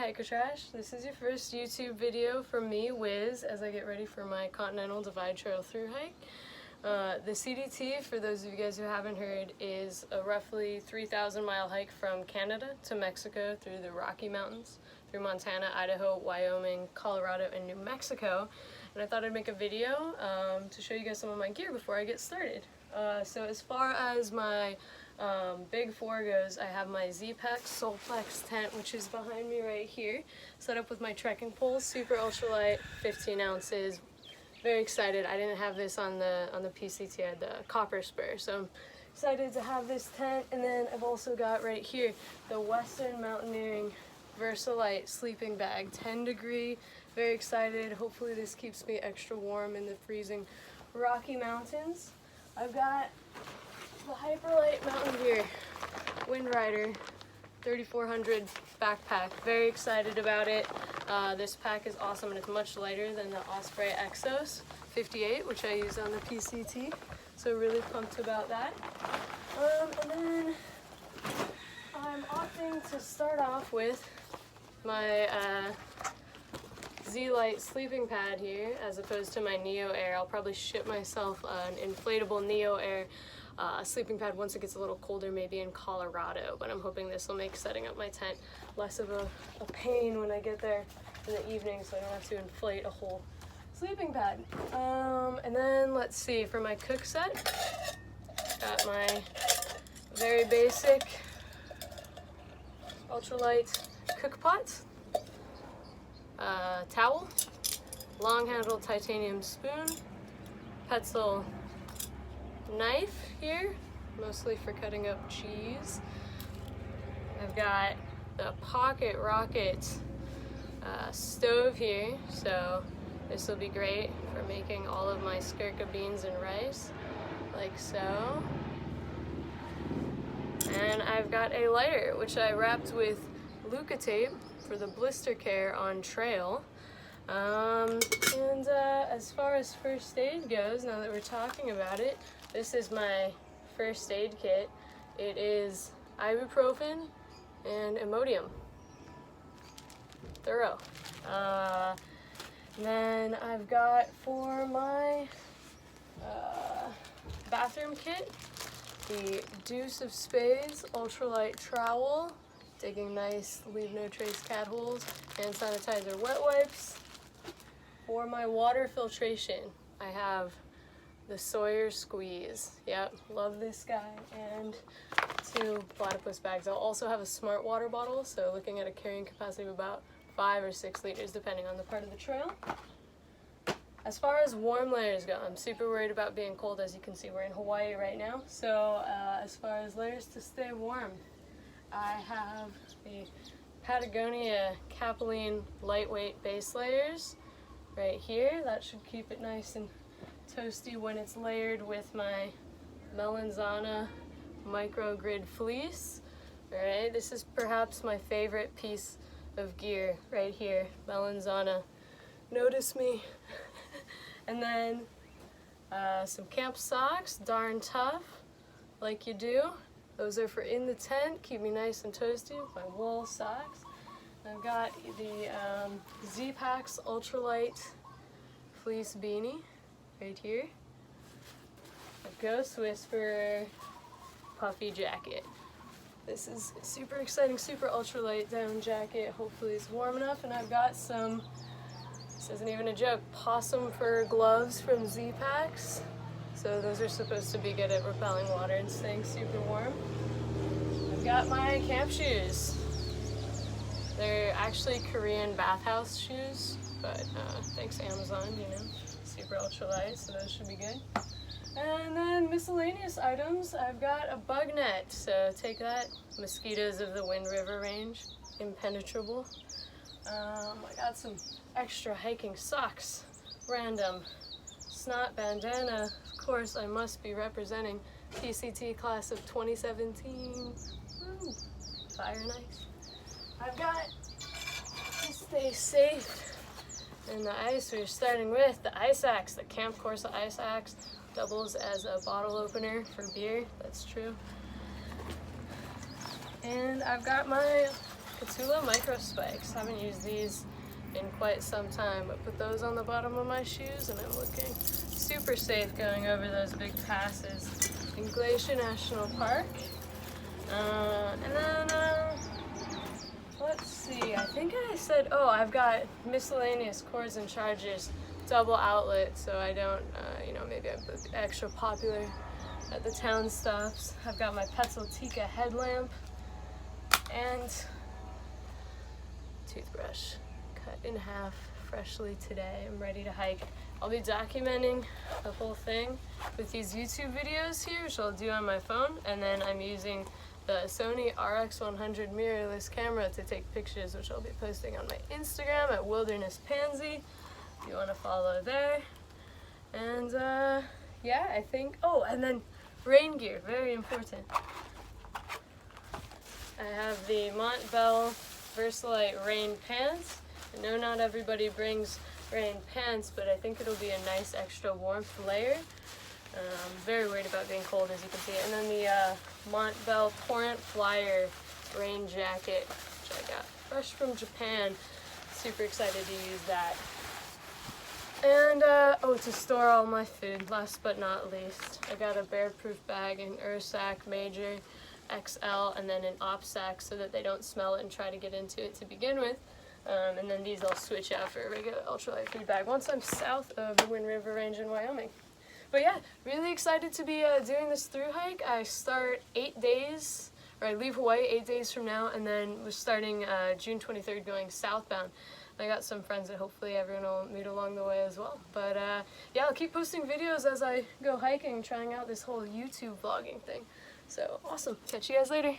Hiker Trash. This is your first YouTube video from me, Wiz, as I get ready for my Continental Divide Trail through hike. The CDT, for those of you guys who haven't heard, is a roughly 3,000 mile hike from Canada to Mexico through the Rocky Mountains, through Montana, Idaho, Wyoming, Colorado, and New Mexico. And I thought I'd make a video to show you guys some of my gear before I get started. So as far as my big four goes, I have my Z-Pack Solplex tent, which is behind me right here, set up with my trekking poles, super ultralight, 15 ounces. Very excited. I didn't have this on the PCT, I had the copper spur, so I'm excited to have this tent. And then I've also got right here the Western Mountaineering Versalite sleeping bag, 10 degree. Very excited. Hopefully this keeps me extra warm in the freezing Rocky Mountains. I've got the Hyperlight Mountain Gear Wind Rider 3400 backpack. Very excited about it. This pack is awesome and it's much lighter than the Osprey Exos 58, which I use on the PCT. So really pumped about that. And then I'm opting to start off with my Z-Lite sleeping pad here as opposed to my Neo Air. I'll probably ship myself an inflatable Neo Air sleeping pad once it gets a little colder, maybe in Colorado, but I'm hoping this will make setting up my tent less of a pain when I get there in the evening, so I don't have to inflate a whole sleeping pad. And then let's see, for my cook set, got my very basic ultralight cook pot, towel, long handled titanium spoon, Petzl knife here, mostly for cutting up cheese. I've got the Pocket Rocket stove here, so this will be great for making all of my skirka beans and rice, like so. And I've got a lighter, which I wrapped with Luca tape for the blister care on trail. As far as first aid goes, now that we're talking about it, this is my first aid kit. It is ibuprofen and Imodium. Thorough. Then I've got for my bathroom kit, the Deuce of Spades ultralight trowel, digging nice, leave no trace cat holes, hand sanitizer, wet wipes. For my water filtration, I have the Sawyer Squeeze. Yep, love this guy. And 2 platypus bags. I'll also have a smart water bottle, so looking at a carrying capacity of about 5 or 6 liters depending on the part of the trail. As far as warm layers go, I'm super worried about being cold. As you can see, we're in Hawaii right now. So as far as layers to stay warm, I have the Patagonia Capilene lightweight base layers right here. That should keep it nice and toasty when it's layered with my Melanzana microgrid fleece. Alright, this is perhaps my favorite piece of gear right here, Melanzana. Notice me. And then some camp socks, darn tough, like you do. Those are for in the tent, keep me nice and toasty with my wool socks. I've got the Z-Packs ultralight fleece beanie right here. A Ghost Whisperer puffy jacket. This is super exciting, super ultralight down jacket. Hopefully it's warm enough. And I've got some, this isn't even a joke, possum fur gloves from Z-Packs. So those are supposed to be good at repelling water and staying super warm. I've got my camp shoes. They're actually Korean bathhouse shoes, but thanks Amazon, you know, super ultralight, so those should be good. And then miscellaneous items, I've got a bug net, so take that, mosquitoes of the Wind River range, impenetrable. I got some extra hiking socks, random snot bandana. Of course, I must be representing PCT class of 2017. Woo. Fire and ice. I've got, to stay safe in the ice, we're starting with the Ice Axe, the Camp Corsa Ice Axe. Doubles as a bottle opener for beer, that's true. And I've got my Tula micro spikes. Haven't used these in quite some time, but put those on the bottom of my shoes and I'm looking super safe going over those big passes in Glacier National Park. And then, let's see, I think I said, oh, I've got miscellaneous cords and chargers, double outlet, so I don't, maybe I put extra popular at the town stops. I've got my Petzl headlamp and toothbrush cut in half freshly today. I'm ready to hike. I'll be documenting the whole thing with these YouTube videos here, which I'll do on my phone, and then I'm using the Sony RX100 mirrorless camera to take pictures, which I'll be posting on my Instagram at Wilderness Pansy, if you want to follow there. And yeah, I think, oh, and then rain gear, very important. I have the Montbell Versalite rain pants. I know not everybody brings rain pants, but I think it'll be a nice extra warmth layer. I'm very worried about being cold, as you can see. And then the Montbell Torrent Flyer rain jacket, which I got fresh from Japan. Super excited to use that. And, oh, to store all my food, last but not least, I got a bear-proof bag in Ursack Major XL, and then an op sack so that they don't smell it and try to get into it to begin with. And then these I'll switch out for a regular ultralight food bag once I'm south of the Wind River Range in Wyoming. But yeah, really excited to be doing this through hike. I start 8 days, or I leave Hawaii 8 days from now, and then we're starting June 23rd going southbound. I got some friends that hopefully everyone will meet along the way as well. But yeah, I'll keep posting videos as I go hiking, trying out this whole YouTube vlogging thing. So awesome. Catch you guys later.